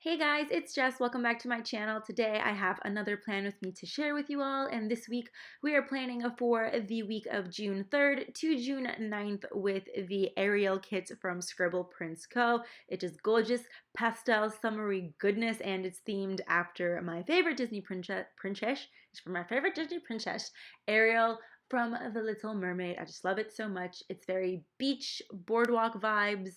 Hey guys, it's Jess. Welcome back to my channel. Today I have another plan with me to share with you all, and this week we are planning for the week of June 3rd to June 9th with the Ariel kits from ScribblePrintsCo. It is gorgeous pastel summery goodness, and it's themed after my favorite Disney princess. It's from my favorite Disney princess, Ariel from The Little Mermaid. I just love it so much. It's very beach boardwalk vibes,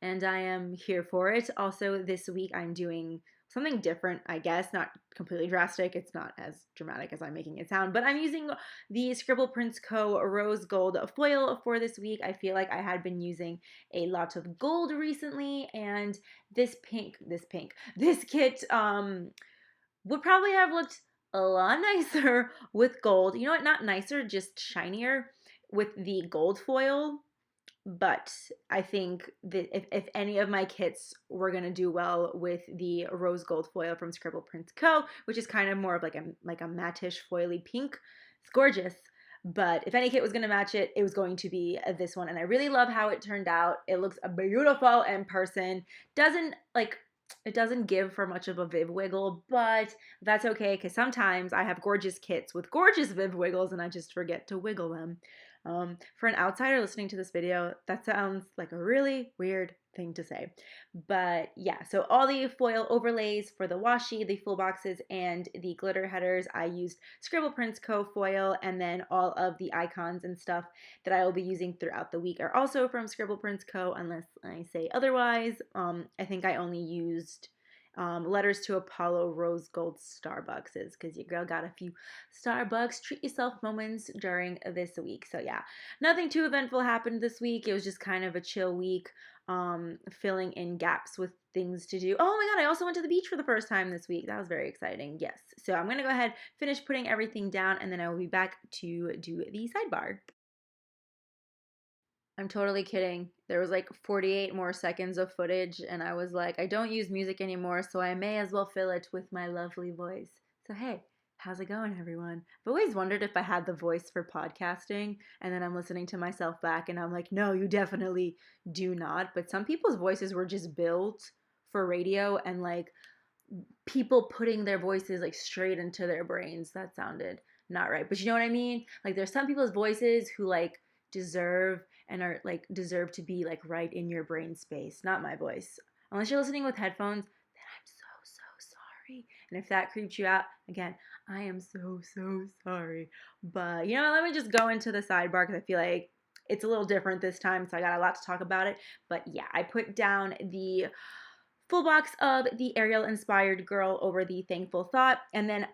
and I am here for it. Also, this week I'm doing something different, I guess, not completely drastic. It's not as dramatic as I'm making it sound, but I'm using the ScribblePrintsCo Rose Gold foil for this week. I feel like I had been using a lot of gold recently, and this kit would probably have looked a lot nicer with gold. You know what? Not nicer, just shinier with the gold foil. But I think that if any of my kits were gonna do well with the rose gold foil from ScribblePrintsCo, which is kind of more of like a matte-ish foily pink, it's gorgeous. But if any kit was gonna match it, it was going to be this one, and I really love how it turned out. It looks beautiful in person. It doesn't give for much of a Viv wiggle, but that's okay because sometimes I have gorgeous kits with gorgeous Viv wiggles and I just forget to wiggle them. For an outsider listening to this video, that sounds like a really weird thing to say. But yeah, so all the foil overlays for the washi, the full boxes, and the glitter headers, I used ScribblePrintsCo foil, and then all of the icons and stuff that I will be using throughout the week are also from ScribblePrintsCo, unless I say otherwise. I think I only used letters to Apollo rose gold Starbucks because your girl got a few Starbucks treat yourself moments during this week. So yeah, nothing too eventful happened this week. It was just kind of a chill week, filling in gaps with things to do. Oh my god, I also went to the beach for the first time this week. That was very exciting. Yes. So I'm going to go ahead, finish putting everything down, and then I will be back to do the sidebar. I'm totally kidding. There was like 48 more seconds of footage, and I was like, I don't use music anymore, so I may as well fill it with my lovely voice. So, hey, how's it going, everyone? I've always wondered if I had the voice for podcasting, and then I'm listening to myself back, and I'm like, no, you definitely do not. But some people's voices were just built for radio, and like people putting their voices like straight into their brains. That sounded not right. But you know what I mean? Like there's some people's voices who like deserve and are like deserve to be like right in your brain space. Not my voice. Unless you're listening with headphones, then I'm so sorry. And if that creeps you out, again, I am so sorry. But you know, let me just go into the sidebar because I feel like it's a little different this time, so I got a lot to talk about it. But yeah, I put down the full box of the Ariel inspired girl over the thankful thought, and then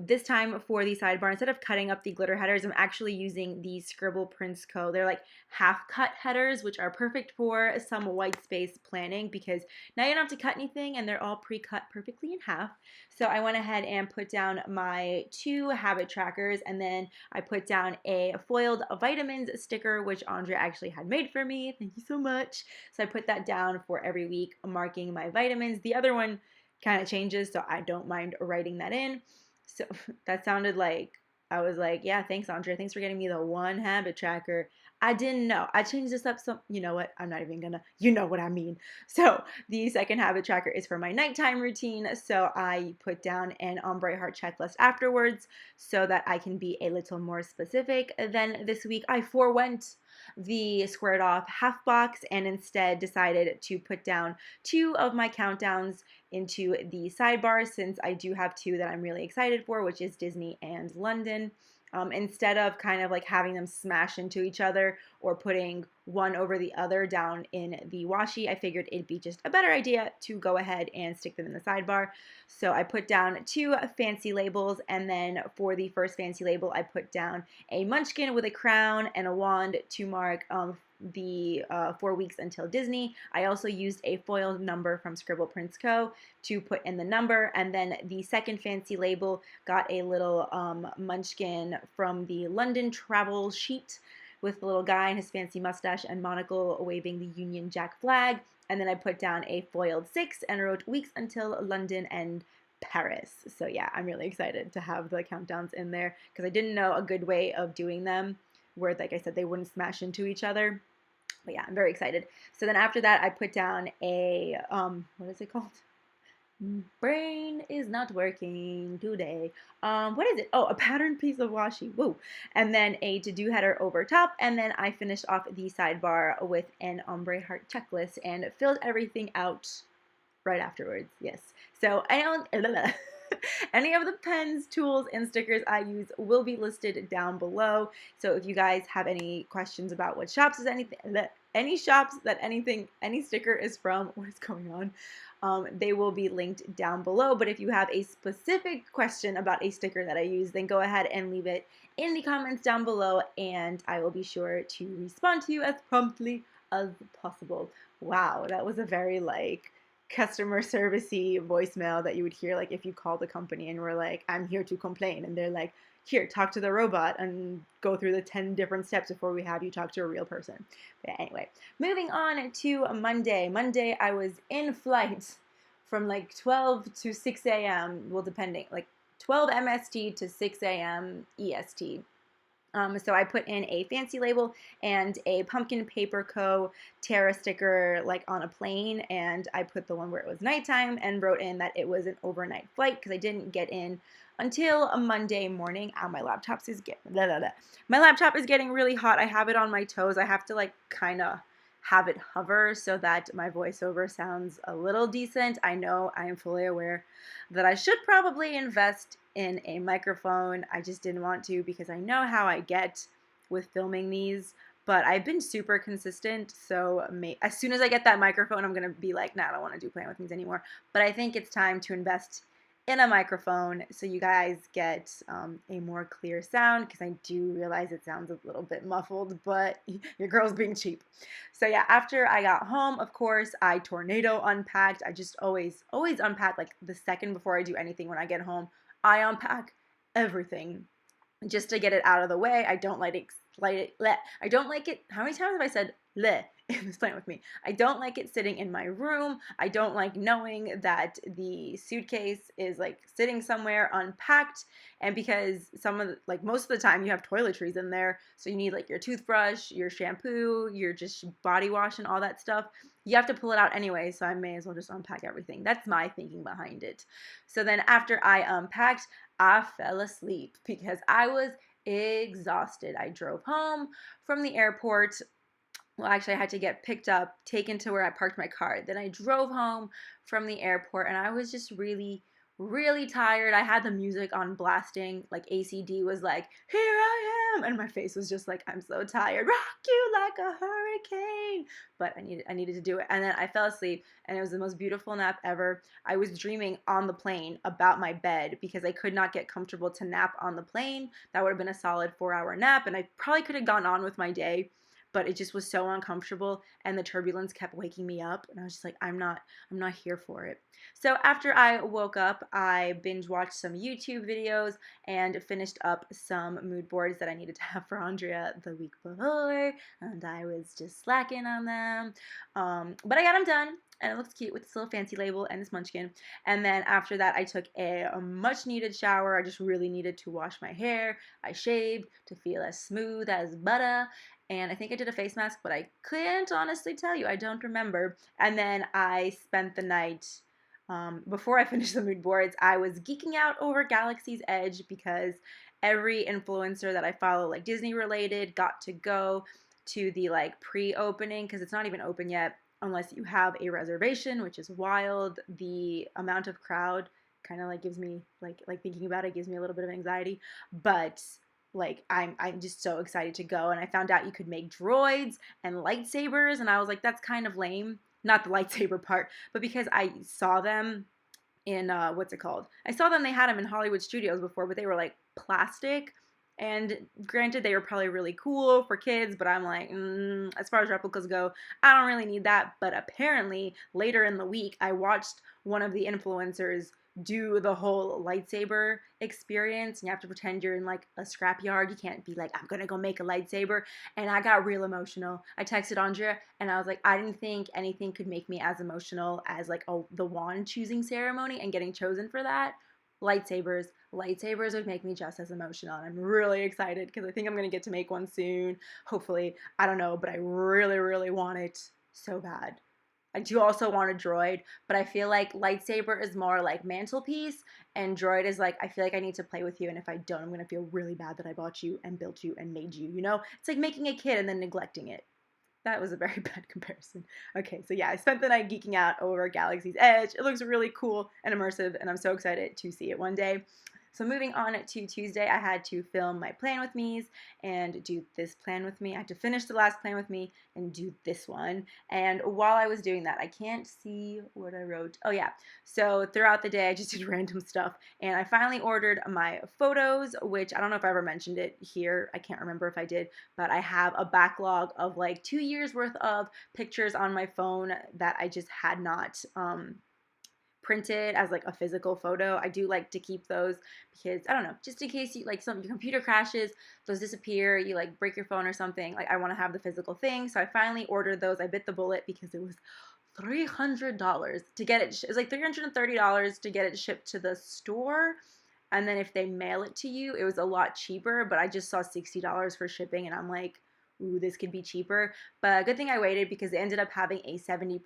this time for the sidebar, instead of cutting up the glitter headers, I'm actually using the ScribblePrintsCo. They're like half cut headers, which are perfect for some white space planning because now you don't have to cut anything and they're all pre-cut perfectly in half. So I went ahead and put down my 2 habit trackers, and then I put down a foiled vitamins sticker, which Andre actually had made for me. Thank you so much. So I put that down for every week, marking my vitamins. The other one kind of changes, so I don't mind writing that in. So that sounded like I was like, yeah, thanks, Andre. Thanks for getting me the 1 habit tracker. I didn't know. I changed this up, so you know what? I'm not even gonna, you know what I mean. So the second habit tracker is for my nighttime routine. So I put down an ombre heart checklist afterwards so that I can be a little more specific. Then this week I forewent the squared off half box and instead decided to put down 2 of my countdowns into the sidebar, since I do have 2 that I'm really excited for, which is Disney and London. Instead of kind of like having them smash into each other or putting one over the other down in the washi, I figured it'd be just a better idea to go ahead and stick them in the sidebar. So I put down 2 fancy labels, and then for the first fancy label, I put down a munchkin with a crown and a wand to mark the 4 weeks until Disney. I also used a foil number from ScribblePrintsCo to put in the number, and then the second fancy label got a little munchkin from the London travel sheet with the little guy and his fancy mustache and monocle waving the Union Jack flag. And then I put down a foiled 6 and wrote weeks until London and Paris. So yeah, I'm really excited to have the countdowns in there because I didn't know a good way of doing them where, like I said, they wouldn't smash into each other. But yeah, I'm very excited. So then after that, I put down a, what is it called? Brain is not working today. What is it? Oh, a patterned piece of washi. Woo. And then a to-do header over top. And then I finished off the sidebar with an ombre heart checklist and filled everything out right afterwards. Yes. So I don't. Any of the pens, tools, and stickers I use will be listed down below. So if you guys have any questions about what shops is any shops that any sticker is from, what is going on? They will be linked down below. But if you have a specific question about a sticker that I use, then go ahead and leave it in the comments down below, and I will be sure to respond to you as promptly as possible. Wow, that was a very customer servicey voicemail that you would hear if you called the company and were like, I'm here to complain, and they're like, here, talk to the robot and go through the 10 different steps before we have you talk to a real person. But anyway, moving on to Monday. Monday, I was in flight from 12 to 6 a.m. Well, depending, 12 MST to 6 a.m. EST. So I put in a fancy label and a Pumpkin Paper Co. Terra sticker on a plane, and I put the one where it was nighttime and wrote in that it was an overnight flight because I didn't get in until a Monday morning. Ow, my laptop is getting really hot. I have it on my toes. I have to kind of have it hover so that my voiceover sounds a little decent. I know, I am fully aware that I should probably invest in a microphone. I just didn't want to because I know how I get with filming these, but I've been super consistent, so as soon as I get that microphone, I'm gonna be like, nah, I don't want to do playing with things anymore. But I think it's time to invest in a microphone so you guys get a more clear sound, because I do realize it sounds a little bit muffled, but your girl's being cheap. So yeah, after I got home, of course, I tornado unpacked. I just always unpack the second before I do anything when I get home. I unpack everything just to get it out of the way. I don't like it. I don't like it. How many times have I said le? It's playing with me. I don't like it sitting in my room. I don't like knowing that the suitcase is sitting somewhere unpacked, and because most of the time you have toiletries in there, so you need your toothbrush, your shampoo, your just body wash and all that stuff. You have to pull it out anyway, so I may as well just unpack everything. That's my thinking behind it. So then after I unpacked, I fell asleep because I was exhausted. I drove home from the airport. Well, actually, I had to get picked up, taken to where I parked my car. Then I drove home from the airport, and I was just really, really tired. I had the music on blasting, ACD was like, here I am, and my face was just I'm so tired. Rock you like a hurricane. But I needed to do it. And then I fell asleep, and it was the most beautiful nap ever. I was dreaming on the plane about my bed because I could not get comfortable to nap on the plane. That would have been a solid 4-hour nap, and I probably could have gone on with my day, but it just was so uncomfortable, and the turbulence kept waking me up, and I was just I'm not here for it. So after I woke up, I binge watched some YouTube videos and finished up some mood boards that I needed to have for Andrea the week before, and I was just slacking on them. But I got them done, and it looks cute with this little fancy label and this munchkin. And then after that, I took a much needed shower. I just really needed to wash my hair. I shaved to feel as smooth as butter. And I think I did a face mask, but I couldn't honestly tell you. I don't remember. And then I spent the night, before I finished the mood boards, I was geeking out over Galaxy's Edge because every influencer that I follow, Disney related, got to go to the pre-opening, because it's not even open yet unless you have a reservation, which is wild. The amount of crowd kind of gives me, thinking about it gives me a little bit of anxiety, but I'm just so excited to go. And I found out you could make droids and lightsabers, and I was like, that's kind of lame. Not the lightsaber part, but because I saw them in what's it called? I saw them, they had them in Hollywood Studios before, but they were plastic. And granted, they were probably really cool for kids, but I'm as far as replicas go, I don't really need that. But apparently, later in the week, I watched one of the influencers do the whole lightsaber experience, and you have to pretend you're in a scrapyard. You can't be I'm gonna go make a lightsaber. And I got real emotional. I texted Andrea, and I was like, I didn't think anything could make me as emotional as the wand choosing ceremony and getting chosen for that. Lightsabers would make me just as emotional, and I'm really excited because I think I'm gonna get to make one soon, hopefully. I don't know, but I really, really want it so bad. I do also want a droid, but I feel like lightsaber is more like mantelpiece, and droid is like, I feel like I need to play with you, and if I don't, I'm gonna feel really bad that I bought you and built you and made you, you know? It's like making a kid and then neglecting it. That was a very bad comparison. Okay, so yeah, I spent the night geeking out over Galaxy's Edge. It looks really cool and immersive, and I'm so excited to see it one day. So moving on to Tuesday, I had to film my plan with me's and do this plan with me. I had to finish the last plan with me and do this one. And while I was doing that, I can't see what I wrote. Oh yeah. So throughout the day, I just did random stuff. And I finally ordered my photos, which I don't know if I ever mentioned it here. I can't remember if I did, but I have a backlog of like 2 years worth of pictures on my phone that I just had not printed as like a physical photo. I do like to keep those because I don't know, just in case you like your computer crashes, those disappear, you like break your phone or something. Like I want to have the physical thing. So I finally ordered those. I bit the bullet because it was $300 to get it. It was like $330 to get it shipped to the store. And then if they mail it to you, it was a lot cheaper, but I just saw $60 for shipping and I'm like, ooh, this could be cheaper. But good thing I waited because it ended up having a 70%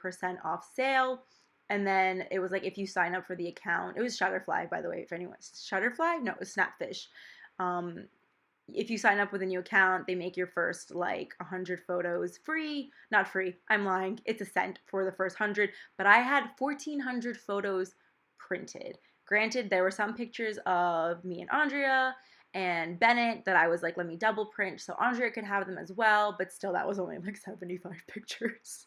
off sale. And then it was like if you sign up for the account, it was Shutterfly, by the way, if anyone, Shutterfly? No, it was Snapfish. If you sign up with a new account, they make your first like 100 photos free. Not free, I'm lying. It's a cent for the first 100. But I had 1,400 photos printed. Granted, there were some pictures of me and Andrea and Bennett that I was like, let me double print so Andrea could have them as well. But still, that was only like 75 pictures.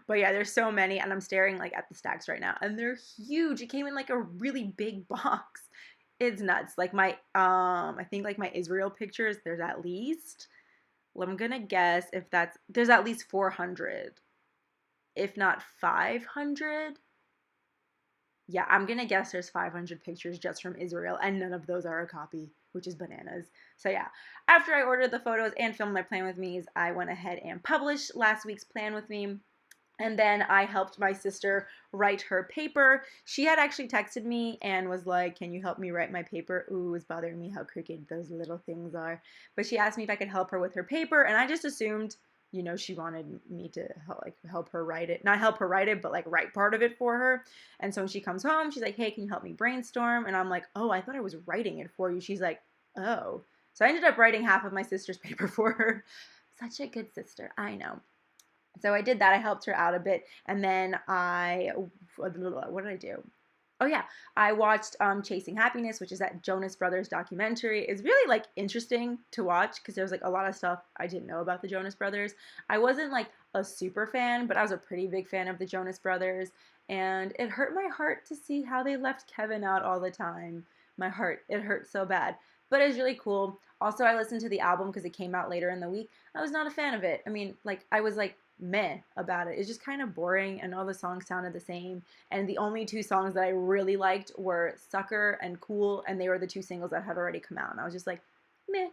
But yeah, there's so many, and I'm staring like at the stacks right now, and they're huge. It came in like a really big box. It's nuts. Like my I think like my Israel pictures, there's at least, well, I'm gonna guess if there's at least 400, if not 500. Yeah, I'm gonna guess there's 500 pictures just from Israel, and none of those are a copy, which is bananas. So yeah, after I ordered the photos and filmed my plan with me's, I went ahead and published last week's plan with me. And then I helped my sister write her paper. She had actually texted me and was like, can you help me write my paper? Ooh, it was bothering me how crooked those little things are. But she asked me if I could help her with her paper, and I just assumed, you know, she wanted me to help her write it. Not help her write it, but like write part of it for her. And so when she comes home, she's like, hey, can you help me brainstorm? And I'm like, oh, I thought I was writing it for you. She's like, oh. So I ended up writing half of my sister's paper for her. Such a good sister, I know. So I did that. I helped her out a bit. And then what did I do? Oh yeah, I watched Chasing Happiness, which is that Jonas Brothers documentary. It's really like interesting to watch because there's like a lot of stuff I didn't know about the Jonas Brothers. I wasn't like a super fan, but I was a pretty big fan of the Jonas Brothers. And it hurt my heart to see how they left Kevin out all the time. My heart, it hurt so bad. But it was really cool. Also, I listened to the album because it came out later in the week. I was not a fan of it. I mean, like, I was like, meh about it. It's just kind of boring and all the songs sounded the same. And the only two songs that I really liked were Sucker and Cool, and they were the two singles that had already come out. And I was just like, meh,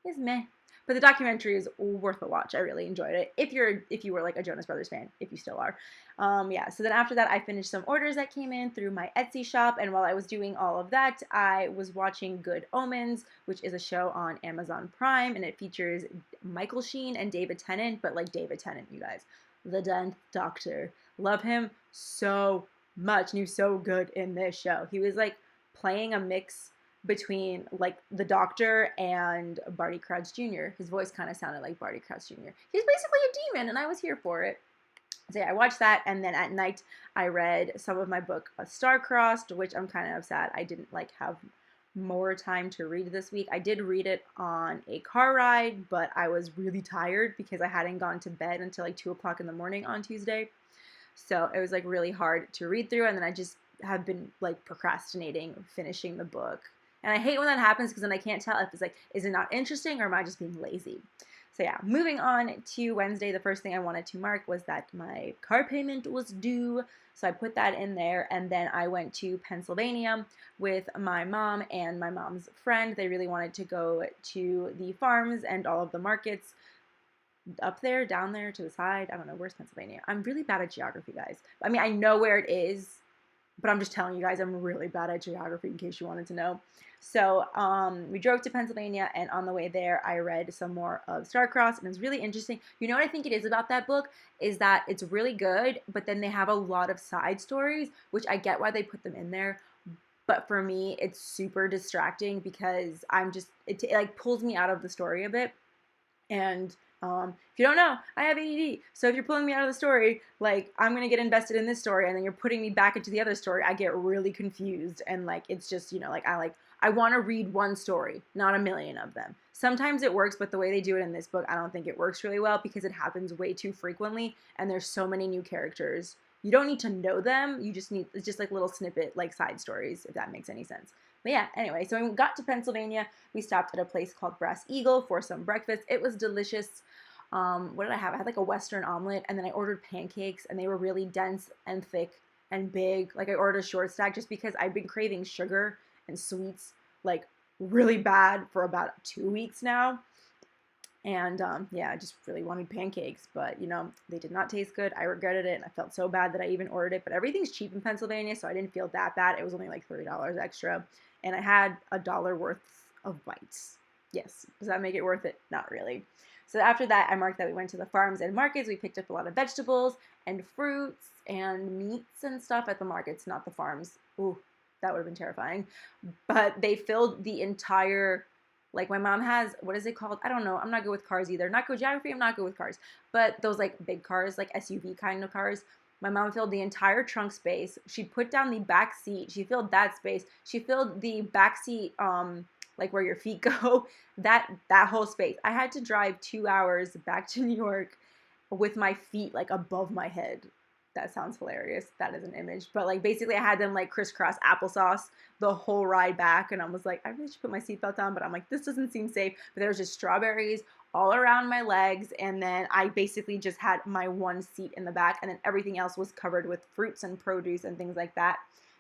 it's meh. But the documentary is worth a watch. I really enjoyed it. If you were like a Jonas Brothers fan, if you still are. Yeah, so then after that, I finished some orders that came in through my Etsy shop. And while I was doing all of that, I was watching Good Omens, which is a show on Amazon Prime. And it features Michael Sheen and David Tennant, but like David Tennant, you guys. The 10th Doctor. Love him so much. And he was so good in this show. He was like playing a mix between like the Doctor and Barty Crouch Jr. His voice kind of sounded like Barty Crouch Jr. He's basically a demon, and I was here for it. So yeah, I watched that, and then at night I read some of my book, Star-Crossed, which I'm kind of sad I didn't like have more time to read this week. I did read it on a car ride, but I was really tired because I hadn't gone to bed until like 2 o'clock in the morning on Tuesday. So it was like really hard to read through, and then I just have been like procrastinating finishing the book. And I hate when that happens because then I can't tell if it's like, is it not interesting or am I just being lazy? So yeah, moving on to Wednesday, the first thing I wanted to mark was that my car payment was due. So I put that in there, and then I went to Pennsylvania with my mom and my mom's friend. They really wanted to go to the farms and all of the markets up there, down there, to the side. I don't know, where's Pennsylvania? I'm really bad at geography, guys. I mean, I know where it is. but I'm just telling you guys, I'm really bad at geography in case you wanted to know. So we drove to Pennsylvania, and on the way there, I read some more of Starcross, and it was really interesting. You know what I think it is about that book is that it's really good, but then they have a lot of side stories, which I get why they put them in there. But for me, it's super distracting because it like pulls me out of the story a bit. And if you don't know, I have ADD. So if you're pulling me out of the story, like I'm gonna get invested in this story, and then you're putting me back into the other story, I get really confused. And like it's just I want to read one story, not a million of them. Sometimes it works, but the way they do it in this book, I don't think it works really well because it happens way too frequently, and there's so many new characters. You don't need to know them. It's just like little snippet, like side stories, if that makes any sense. But yeah, anyway, so when we got to Pennsylvania, we stopped at a place called Brass Eagle for some breakfast. It was delicious. What did I have? I had like a Western omelet, and then I ordered pancakes, and they were really dense and thick and big. Like I ordered a short stack just because I've been craving sugar and sweets like really bad for about 2 weeks now. And yeah, I just really wanted pancakes, but they did not taste good. I regretted it, and I felt so bad that I even ordered it. But everything's cheap in Pennsylvania, so I didn't feel that bad. It was only like $3 extra, and I had $1 worth of bites. Yes, does that make it worth it? Not really. So after that, I marked that we went to the farms and markets. We picked up a lot of vegetables and fruits and meats and stuff at the markets, not the farms. Ooh, that would have been terrifying. But they filled the entire, like my mom has, what is it called? I don't know. I'm not good with cars either. Not good with geography. I'm not good with cars. But those like big cars, like SUV kind of cars. My mom filled the entire trunk space. She put down the back seat. She filled that space. She filled the back seat, like where your feet go. That whole space. I had to drive 2 hours back to New York with my feet like above my head. That sounds hilarious. That is an image. But like basically I had them like crisscross applesauce the whole ride back, and I was like, I really should put my seatbelt on, but I'm like, this doesn't seem safe. But there was just strawberries all around my legs, and then I basically just had my one seat in the back, and then everything else was covered with fruits and produce and things like that,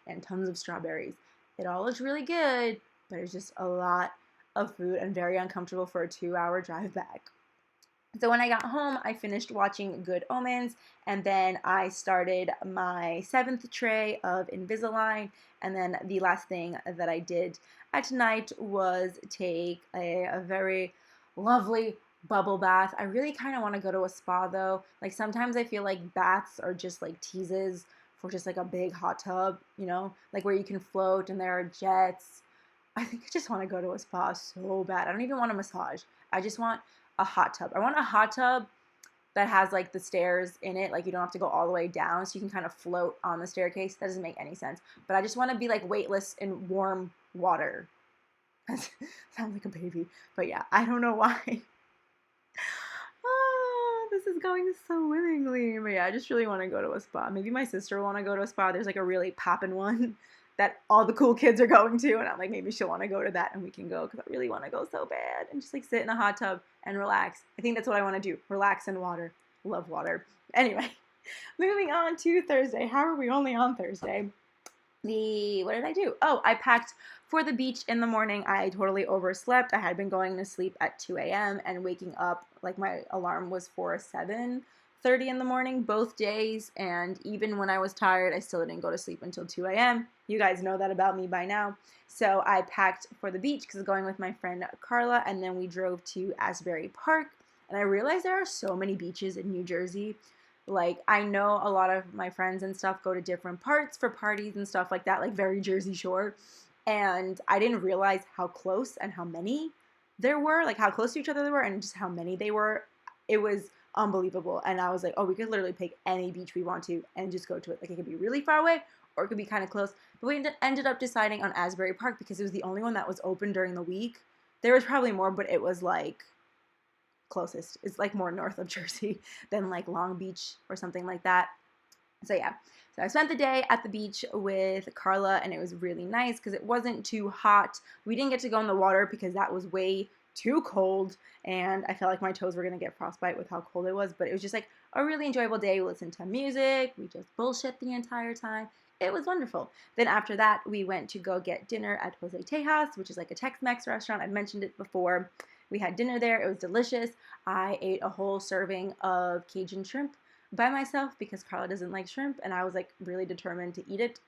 and tons of strawberries. It all looked really good, but it's just a lot of food and very uncomfortable for a 2-hour drive back. So when I got home, I finished watching Good Omens, and then I started my 7th tray of Invisalign, and then the last thing that I did at night was take a very lovely bubble bath. I really kind of want to go to a spa though. Like sometimes I feel like baths are just like teases for just like a big hot tub, like where you can float and there are jets. I think I just want to go to a spa so bad. I don't even want a massage. I just want a hot tub. I want a hot tub that has like the stairs in it, like you don't have to go all the way down, so you can kind of float on the staircase. That doesn't make any sense. But I just want to be like weightless in warm water. Sounds like a baby. But yeah, I don't know why. Oh, this is going so willingly. But yeah, I just really want to go to a spa. Maybe my sister will want to go to a spa. There's like a really poppin' one that all the cool kids are going to, and I'm like, maybe she'll want to go to that and we can go, because I really want to go so bad and just like sit in a hot tub and relax. I think that's what I want to do. Relax in water. Love water. Anyway, moving on to Thursday. How are we only on Thursday? What did I do? Oh, I packed for the beach in the morning. I totally overslept. I had been going to sleep at 2 a.m. and waking up, like my alarm was for 7:30 in the morning both days, and even when I was tired, I still didn't go to sleep until 2 a.m. You guys know that about me by now. So I packed for the beach because I was going with my friend Carla, and then we drove to Asbury Park, and I realized there are so many beaches in New Jersey. Like, I know a lot of my friends and stuff go to different parts for parties and stuff like that, like very Jersey Shore, and I didn't realize how close and how many there were, like how close to each other they were and just how many they were. It was unbelievable. And I was like, oh, we could literally pick any beach we want to and just go to it. Like, it could be really far away or it could be kind of close. But we ended up deciding on Asbury Park because it was the only one that was open during the week. There was probably more, but it was like closest. It's like more north of Jersey than like Long Beach or something like that. So yeah, so I spent the day at the beach with Carla, and it was really nice because it wasn't too hot. We didn't get to go in the water because that was way too cold, and I felt like my toes were going to get frostbite with how cold it was, but it was just like a really enjoyable day. We listened to music, we just bullshit the entire time. It was wonderful. Then after that, we went to go get dinner at Jose Tejas, which is like a Tex-Mex restaurant. I've mentioned it before. We had dinner there. It was delicious. I ate a whole serving of Cajun shrimp by myself because Carla doesn't like shrimp, and I was like really determined to eat it.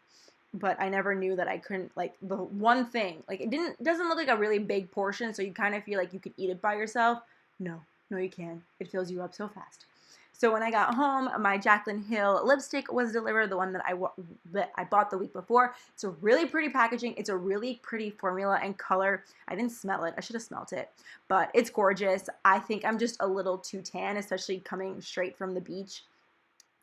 but I never knew that I couldn't, like, the one thing, like, doesn't look like a really big portion, so you kind of feel like you could eat it by yourself. No, no, you can't. It fills you up so fast. So when I got home, my Jaclyn Hill lipstick was delivered, the one that I bought the week before. It's a really pretty packaging. It's a really pretty formula and color. I didn't smell it. I should have smelt it, but it's gorgeous. I think I'm just a little too tan, especially coming straight from the beach.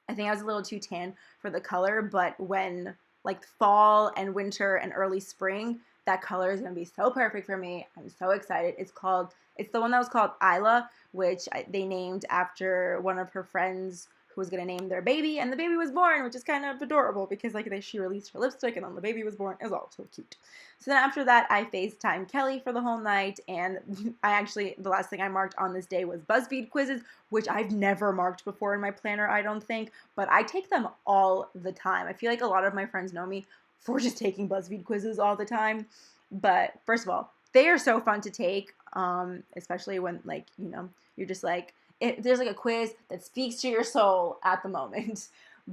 I think I was a little too tan for the color, but when like fall and winter and early spring, that color is going to be so perfect for me. I'm so excited. It's the one that was called Isla, which they named after one of her friends who was going to name their baby, and the baby was born, which is kind of adorable because like she released her lipstick and then the baby was born. It was all so cute. So then after that, I FaceTimed Kelly for the whole night, and the last thing I marked on this day was BuzzFeed quizzes, which I've never marked before in my planner, I don't think, but I take them all the time. I feel like a lot of my friends know me for just taking BuzzFeed quizzes all the time. But first of all, they are so fun to take, especially when, like, you know, you're just like, there's like a quiz that speaks to your soul at the moment.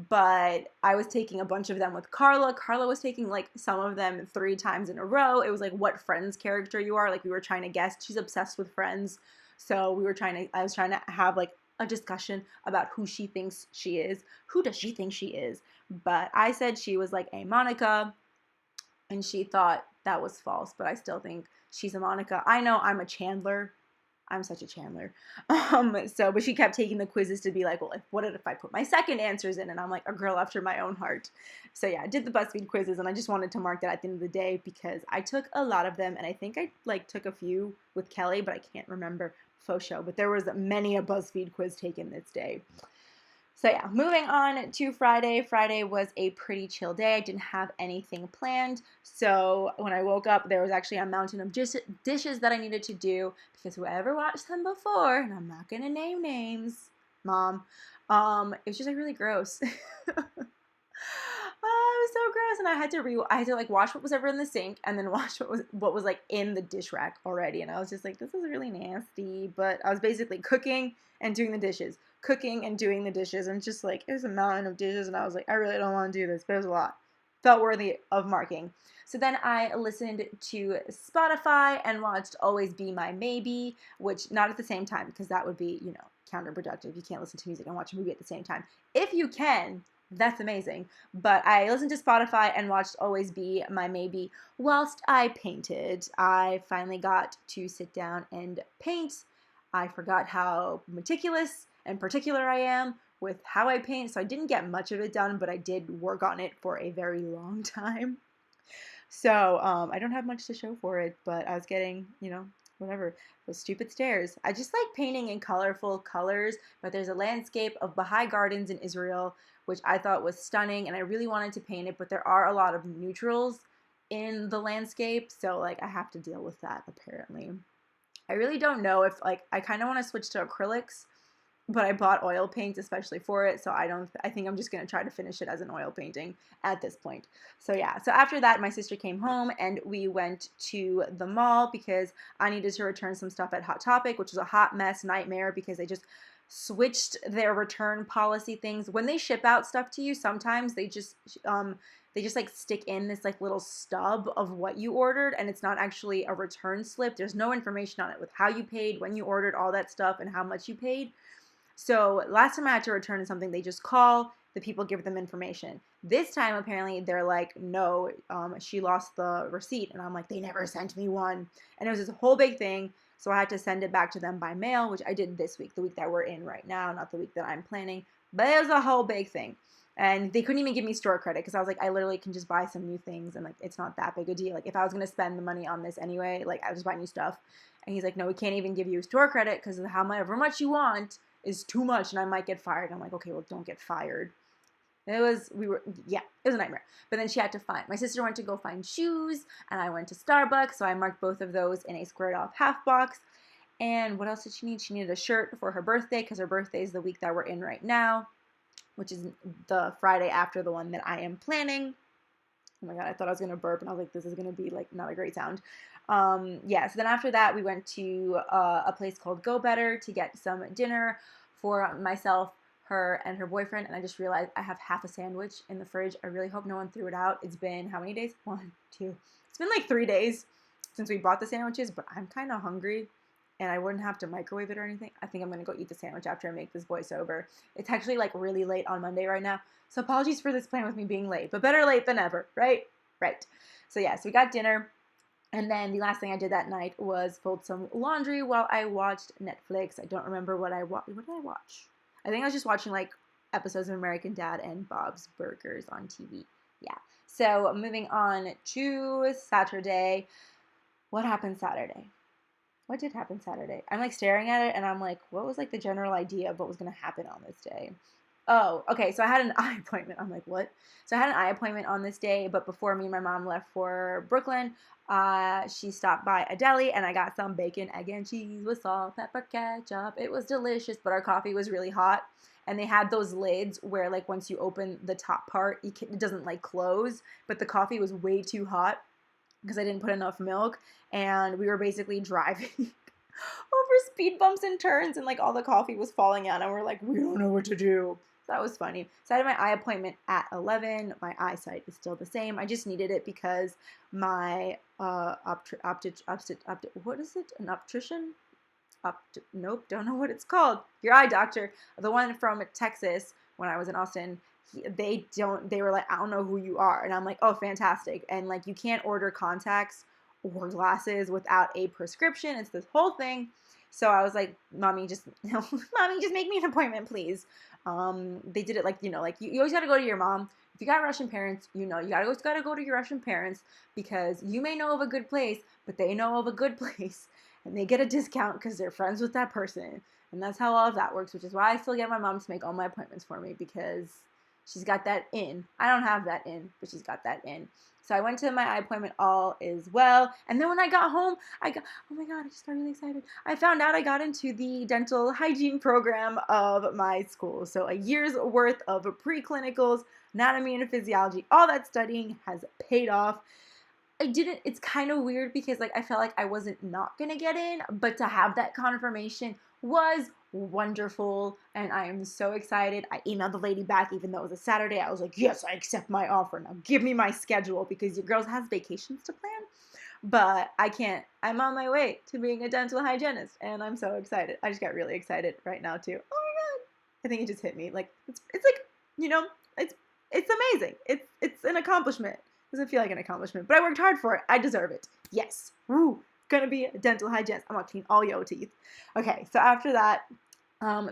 But I was taking a bunch of them with Carla. Carla was taking like some of them 3 times in a row. It was like what Friends character you are. Like we were trying to guess. She's obsessed with Friends. So I was trying to have like a discussion about who she thinks she is. Who does she think she is? But I said she was like a Monica, and she thought that was false, but I still think she's a Monica. I know I'm a Chandler. I'm such a Chandler. But she kept taking the quizzes to be like, well, what if I put my second answers in? And I'm like, a girl after my own heart. So yeah, I did the BuzzFeed quizzes, and I just wanted to mark that at the end of the day because I took a lot of them, and I think I like took a few with Kelly, but I can't remember faux show. But there was many a BuzzFeed quiz taken this day. So yeah, moving on to Friday. Friday was a pretty chill day. I didn't have anything planned. So when I woke up, there was actually a mountain of dishes that I needed to do because whoever watched them before, and I'm not going to name names, Mom, it was just like really gross. Oh, it was so gross, and I had to like wash what was ever in the sink and then wash what was like in the dish rack already, and I was just like, this is really nasty. But I was basically cooking and doing the dishes, and just like it was a mountain of dishes, and I was like, I really don't want to do this, but it was a lot. Felt worthy of marking. So then I listened to Spotify and watched Always Be My Maybe, which not at the same time because that would be, you know, counterproductive. You can't listen to music and watch a movie at the same time. If you can, that's amazing. But I listened to Spotify and watched Always Be My Maybe whilst I painted. I finally got to sit down and paint. I forgot how meticulous and particular I am with how I paint, so I didn't get much of it done, but I did work on it for a very long time. So I don't have much to show for it, but I was getting, you know, whatever, those stupid stairs. I just like painting in colorful colors, but there's a landscape of Baha'i gardens in Israel, which I thought was stunning, and I really wanted to paint it, but there are a lot of neutrals in the landscape, so like I have to deal with that apparently. I really don't know if like I kind of want to switch to acrylics, but I bought oil paint especially for it, so I think I'm just going to try to finish it as an oil painting at this point. So yeah, so after that, my sister came home and we went to the mall because I needed to return some stuff at Hot Topic, which was a hot mess nightmare because they just switched their return policy things. When they ship out stuff to you, sometimes they just like stick in this like little stub of what you ordered, and it's not actually a return slip. There's no information on it with how you paid, when you ordered, all that stuff, and how much you paid. So last time I had to return something, they just call, the people give them information. This time, apparently, they're like, no, she lost the receipt. And I'm like, they never sent me one. And it was this whole big thing. So I had to send it back to them by mail, which I did this week, the week that we're in right now, not the week that I'm planning. But it was a whole big thing. And they couldn't even give me store credit because I was like, I literally can just buy some new things and like it's not that big a deal. Like if I was going to spend the money on this anyway, like I would just buy new stuff. And he's like, no, we can't even give you store credit because however much you want is too much and I might get fired. I'm like, okay, well, don't get fired. It was a nightmare. But then she had to my sister went to go find shoes and I went to Starbucks. So I marked both of those in a squared off half box. And what else did she need? She needed a shirt for her birthday because her birthday is the week that we're in right now, which is the Friday after the one that I am planning. Oh my God, I thought I was going to burp and I was like, this is going to be like not a great sound. So then after that, we went to a place called Go Better to get some dinner for myself, her and her boyfriend, and I just realized I have half a sandwich in the fridge. I really hope no one threw it out. It's been how many days? 1, 2. It's been like 3 days since we bought the sandwiches, but I'm kind of hungry, and I wouldn't have to microwave it or anything. I think I'm going to go eat the sandwich after I make this voiceover. It's actually like really late on Monday right now, so apologies for this plan with me being late, but better late than ever, right? Right. So yeah, so we got dinner. And then the last thing I did that night was fold some laundry while I watched Netflix. I don't remember what I watched. What did I watch? I think I was just watching like episodes of American Dad and Bob's Burgers on TV. Yeah. So moving on to Saturday. What happened Saturday? What did happen Saturday? I'm like staring at it and I'm like, what was like the general idea of what was going to happen on this day? Oh, okay. So I had an eye appointment. I'm like, what? So I had an eye appointment on this day, but before me and my mom left for Brooklyn, she stopped by a deli and I got some bacon, egg, and cheese with salt, pepper, ketchup. It was delicious, but our coffee was really hot. And they had those lids where like once you open the top part, it doesn't like close, but the coffee was way too hot because I didn't put enough milk. And we were basically driving over speed bumps and turns, and like all the coffee was falling out, and we're like, we don't know what to do. So that was funny. So I had my eye appointment at 11. My eyesight is still the same. I just needed it because my what is it? An optician? Nope, don't know what it's called. Your eye doctor, the one from Texas when I was in Austin. They were like, I don't know who you are, and I'm like, oh, fantastic. And like, you can't order contacts or glasses without a prescription. It's this whole thing. So I was like, mommy, just make me an appointment, please. They did it like, like you always got to go to your mom. If you got Russian parents, you gotta go to your Russian parents, because you may know of a good place, but they know of a good place, and they get a discount because they're friends with that person. And that's how all of that works, which is why I still get my mom to make all my appointments for me, because she's got that in. I don't have that in, but she's got that in. So I went to my eye appointment, all is well. And then when I got home, oh my God, I just got really excited. I found out I got into the dental hygiene program of my school. So a year's worth of pre-clinicals, anatomy and physiology, all that studying has paid off. It's kind of weird because like I felt like I wasn't not gonna get in, but to have that confirmation was wonderful, and I am so excited. I emailed the lady back even though it was a Saturday. I was like, yes, I accept my offer. Now give me my schedule, because your girl has vacations to plan, but I can't. I'm on my way to being a dental hygienist, and I'm so excited. I just got really excited right now too. Oh my God. I think it just hit me. Like it's like, it's amazing. It's an accomplishment. Doesn't feel like an accomplishment, but I worked hard for it. I deserve it. Yes. Woo. Gonna be a dental hygienist. I'm gonna clean all your teeth. Okay, so after that,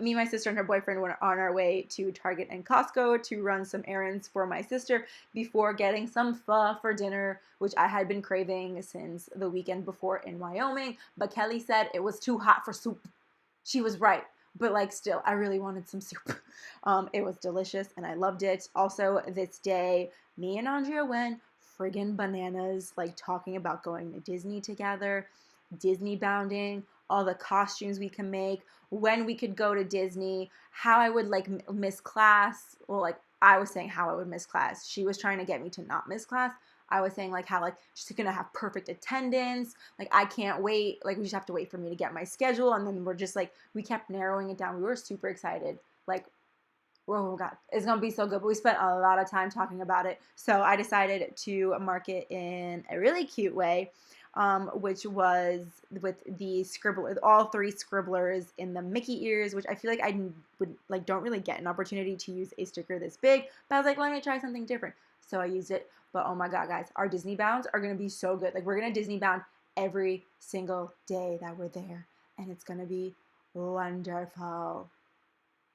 me, my sister, and her boyfriend went on our way to Target and Costco to run some errands for my sister before getting some pho for dinner, which I had been craving since the weekend before in Wyoming. But Kelly said it was too hot for soup. She was right. But like still, I really wanted some soup. It was delicious and I loved it. Also, this day, me and Andrea went friggin' bananas, like talking about going to Disney together, Disney bounding, all the costumes we can make, when we could go to Disney, how I would like miss class. Well, like I was saying how I would miss class. She was trying to get me to not miss class. I was saying like how like she's gonna have perfect attendance. Like I can't wait. Like we just have to wait for me to get my schedule. And then we're just like, we kept narrowing it down. We were super excited. Like, oh God, it's gonna be so good. But we spent a lot of time talking about it. So I decided to mark it in a really cute way, which was with the Scribble, all 3 scribblers in the Mickey ears, which I feel like I would like don't really get an opportunity to use a sticker this big. But I was like, let me try something different. So I used it. But oh my God, guys, our Disney bounds are gonna be so good. Like we're gonna Disney bound every single day that we're there, and it's gonna be wonderful.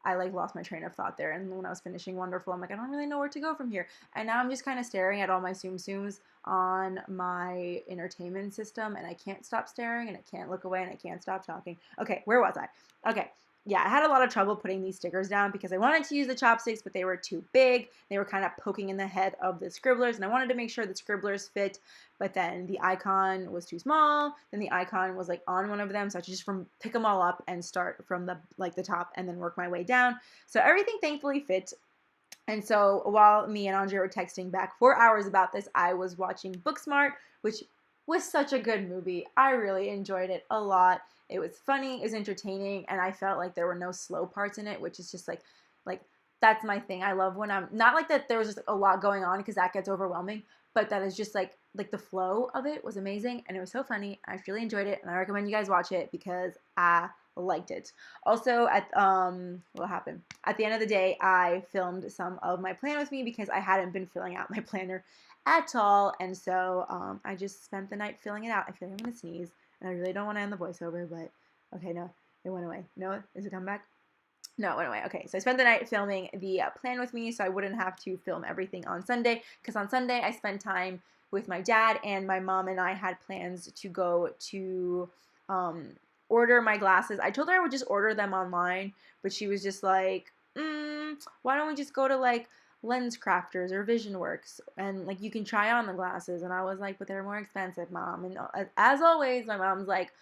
I like lost my train of thought there, and when I was finishing Wonderful, I'm like, I don't really know where to go from here. And now I'm just kind of staring at all my Tsum Tsums on my entertainment system, and I can't stop staring, and I can't look away, and I can't stop talking. Okay, where was I? Okay, yeah, I had a lot of trouble putting these stickers down because I wanted to use the chopsticks, but they were too big. They were kind of poking in the head of the scribblers, and I wanted to make sure the scribblers fit, but then the icon was too small. Then the icon was like on one of them, so I just pick them all up and start from the top and then work my way down. So everything thankfully fit. And so while me and Andrea were texting back 4 hours about this, I was watching Booksmart, which was such a good movie. I really enjoyed it a lot. It was funny, it was entertaining, and I felt like there were no slow parts in it, which is just like, Like, that's my thing. I love when I'm not like that there was just a lot going on, because that gets overwhelming, but that is just like the flow of it was amazing, and it was so funny. I really enjoyed it, and I recommend you guys watch it because I liked it. Also, at what happened at the end of the day, I filmed some of my plan with me because I hadn't been filling out my planner at all, and so I just spent the night filling it out. I feel like I'm gonna sneeze, and I really don't want to end the voiceover, but okay, no, it went away. No, is it coming back? No, it went away. Okay, so I spent the night filming the plan with me, so I wouldn't have to film everything on Sunday, because on Sunday I spent time with my dad, and my mom and I had plans to go to order my glasses. I told her I would just order them online, but she was just like, why don't we just go to like Lens Crafters or Vision Works, and like you can try on the glasses. And I was like, but they're more expensive, Mom. And as always, my mom's like,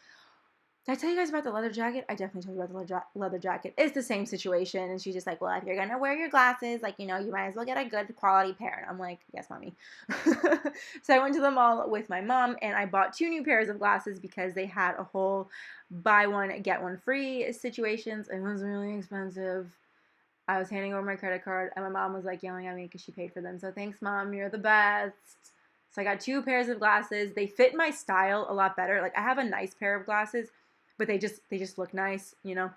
did I tell you guys about the leather jacket? I definitely told you about the leather jacket. It's the same situation. And she's just like, well, if you're going to wear your glasses, like, you know, you might as well get a good quality pair. And I'm like, yes, Mommy. So I went to the mall with my mom, and I bought 2 new pairs of glasses because they had a whole buy one, get one free situations. It was really expensive. I was handing over my credit card, and my mom was like yelling at me because she paid for them. So thanks, Mom. You're the best. So I got 2 pairs of glasses. They fit my style a lot better. Like, I have a nice pair of glasses, but they just look nice, you know.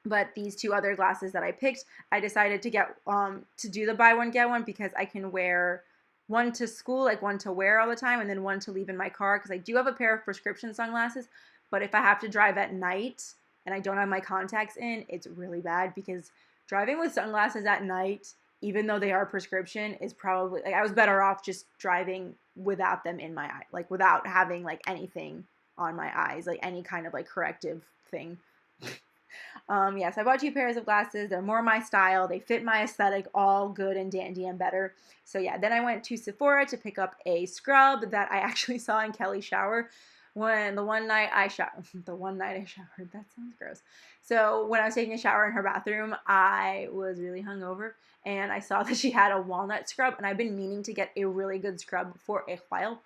But these 2 other glasses that I picked, I decided to get to do the buy one get one, because I can wear one to school, like one to wear all the time, and then one to leave in my car, because I do have a pair of prescription sunglasses, but if I have to drive at night and I don't have my contacts in, it's really bad, because driving with sunglasses at night, even though they are prescription, is probably, like, I was better off just driving without them in my eye, like without having like anything on my eyes, like any kind of like corrective thing. Yes, I bought 2 pairs of glasses. They're more my style. They fit my aesthetic, all good and dandy and better. So yeah, then I went to Sephora to pick up a scrub that I actually saw in Kelly's shower. The one night I showered, that sounds gross. So when I was taking a shower in her bathroom, I was really hungover, and I saw that she had a walnut scrub, and I've been meaning to get a really good scrub for a while.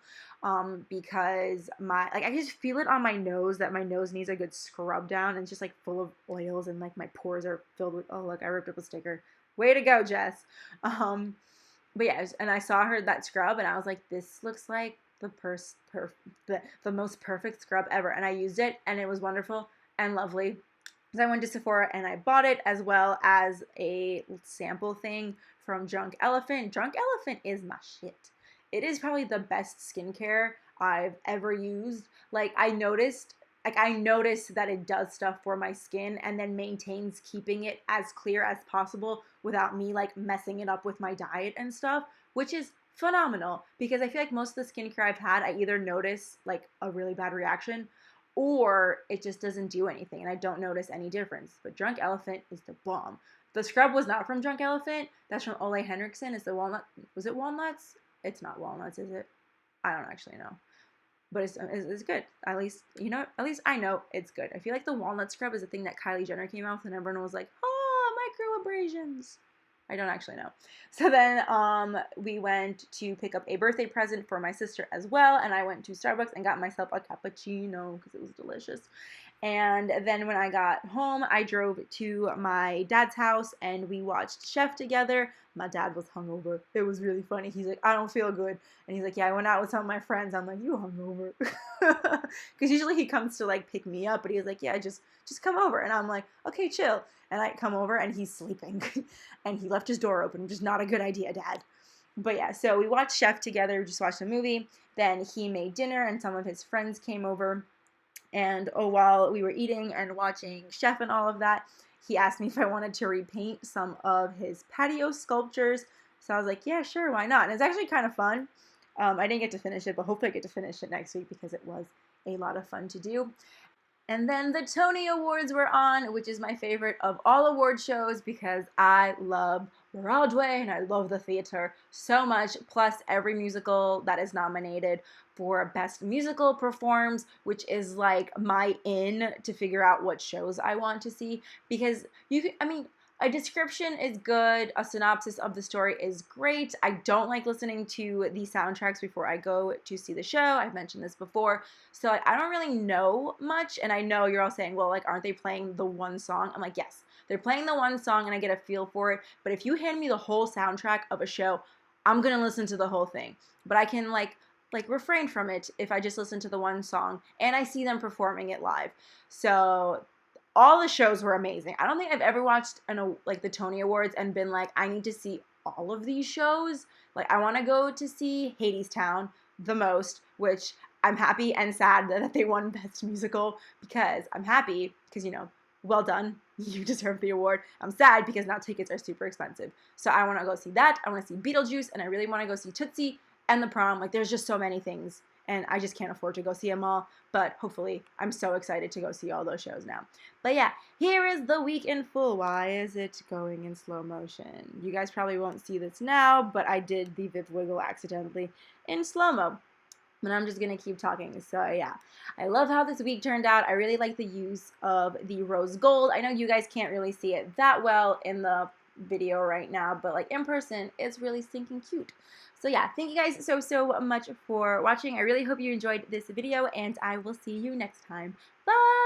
Because I just feel it on my nose that my nose needs a good scrub down, and it's just like full of oils, and like my pores are filled with, oh look, I ripped up a sticker. Way to go, Jess. But yeah, and I saw her that scrub, and I was like, this looks like the most perfect scrub ever. And I used it, and it was wonderful and lovely. So I went to Sephora and I bought it, as well as a sample thing from Drunk Elephant. Drunk Elephant is my shit. It is probably the best skincare I've ever used. Like, I noticed that it does stuff for my skin, and then maintains keeping it as clear as possible without me like messing it up with my diet and stuff, which is phenomenal, because I feel like most of the skincare I've had, I either notice like a really bad reaction, or it just doesn't do anything and I don't notice any difference. But Drunk Elephant is the bomb. The scrub was not from Drunk Elephant. That's from Ole Henriksen. It's the walnut. Was it walnuts? It's not walnuts, is it? I don't actually know. But it's good. At least, you know, at least I know it's good. I feel like the walnut scrub is a thing that Kylie Jenner came out with, and everyone was like, oh, microabrasions. I don't actually know. So then we went to pick up a birthday present for my sister as well, and I went to Starbucks and got myself a cappuccino because it was delicious. And then when I got home, I drove to my dad's house, and we watched Chef together. My dad was hungover. It was really funny. He's like, I don't feel good. And he's like, yeah, I went out with some of my friends. I'm like, you hungover? Because usually he comes to like pick me up, but he was like, yeah, just come over. And I'm like, okay, chill. And I come over, and he's sleeping. And he left his door open, which is not a good idea, Dad. But yeah, so we watched Chef together. We just watched a movie. Then he made dinner, and some of his friends came over. And while we were eating and watching Chef and all of that, he asked me if I wanted to repaint some of his patio sculptures. So I was like, yeah, sure, why not? And it's actually kind of fun. I didn't get to finish it, but hopefully I get to finish it next week, because it was a lot of fun to do. And then the Tony Awards were on, which is my favorite of all award shows, because I love Broadway and I love the theater so much. Plus, every musical that is nominated for Best Musical performs, which is like my in to figure out what shows I want to see. Because a description is good. A synopsis of the story is great. I don't like listening to the soundtracks before I go to see the show. I've mentioned this before. So like, I don't really know much. And I know you're all saying, well, like, aren't they playing the one song? I'm like, yes. They're playing the one song and I get a feel for it, but if you hand me the whole soundtrack of a show, I'm gonna listen to the whole thing. But I can like refrain from it if I just listen to the one song and I see them performing it live. So all the shows were amazing. I don't think I've ever watched like the Tony Awards and been like, I need to see all of these shows. Like, I want to go to see Hadestown the most, which I'm happy and sad that they won Best Musical, because I'm happy because, you know, well done, you deserve the award. I'm sad because now tickets are super expensive. So I want to go see that. I want to see Beetlejuice, and I really want to go see Tootsie and The Prom. Like, there's just so many things, and I just can't afford to go see them all. But hopefully, I'm so excited to go see all those shows now. But yeah, here is the week in full. Why is it going in slow motion? You guys probably won't see this now, but I did the fifth wiggle accidentally in slow-mo. But I'm just going to keep talking. So yeah, I love how this week turned out. I really like the use of the rose gold. I know you guys can't really see it that well in the video right now, but like in person, it's really stinking cute. So yeah, thank you guys so much for watching. I really hope you enjoyed this video, and I will see you next time. Bye!